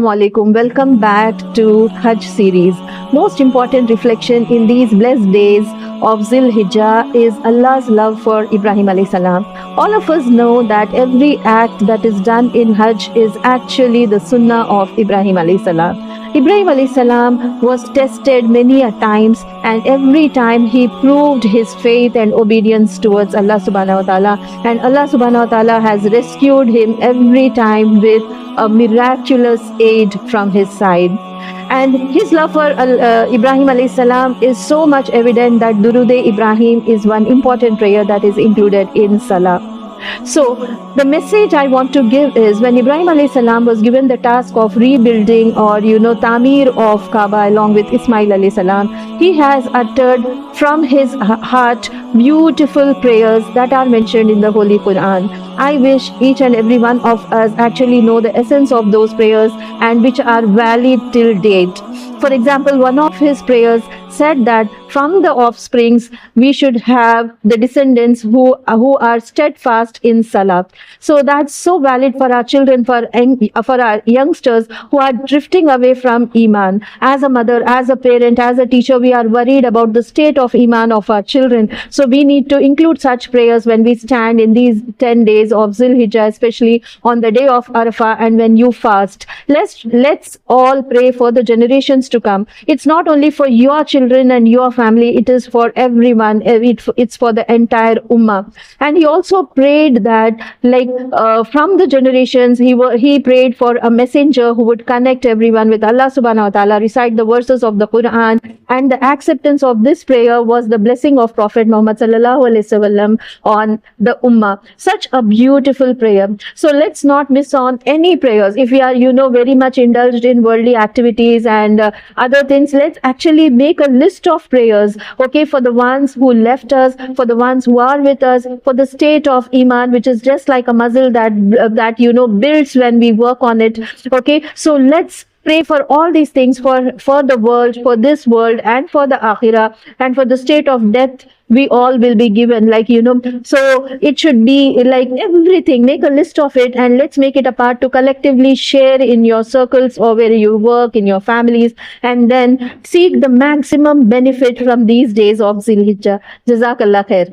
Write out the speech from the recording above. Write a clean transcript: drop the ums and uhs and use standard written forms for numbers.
Alaikum. Welcome back to Hajj series. Most important reflection in these blessed days of Zil Hijjah is Allah's love for Ibrahim alayhi salam. All of us know that every act that is done in Hajj is actually the sunnah of Ibrahim alayhi salam. Ibrahim alayhi salam was tested many a times, and every time he proved his faith and obedience towards Allah subhanahu wa ta'ala, and Allah subhanahu wa ta'ala has rescued him every time with a miraculous aid from his side. And his love for Ibrahim alayhi salam is so much evident that Durood Ibrahim is one important prayer that is included in Salah. So the message I want to give is, when Ibrahim alayhi salam was given the task of rebuilding or Tamir of Kaaba along with Ismail alayhi salam, he has uttered from his heart beautiful prayers that are mentioned in the Holy Quran. I wish each and every one of us actually know the essence of those prayers and which are valid till date. For example, one of his prayers said that from the offsprings we should have the descendants who are steadfast in Salah. So that's so valid for our children, for our youngsters who are drifting away from Iman. As a mother, as a parent, as a teacher, we are worried about the state of Iman of our children. So we need to include such prayers when we stand in these 10 days of Zil Hijjah, especially on the day of Arafah and when you fast. Let's all pray for the generations to come. It's not only for your children and your family, it is for everyone. It's for the entire ummah. And he also prayed that, from the generations, he prayed for a messenger who would connect everyone with Allah subhanahu wa ta'ala, recite the verses of the Quran, and the acceptance of this prayer was the blessing of Prophet Muhammad sallallahu alaihi wasallam on the ummah. Such a beautiful prayer. So let's not miss on any prayers. If we are very much indulged in worldly activities and other things, let's actually make a list of prayers, okay, for the ones who left us, for the ones who are with us, for the state of Iman, which is just like a muscle that builds when we work on it. Okay, so let's pray for all these things, for the world, for this world, and for the akhirah, and for the state of death we all will be given, so it should be like everything. Make a list of it and let's make it a part to collectively share in your circles or where you work, in your families, and then seek the maximum benefit from these days of Zil Hijjah. Jazakallah khair.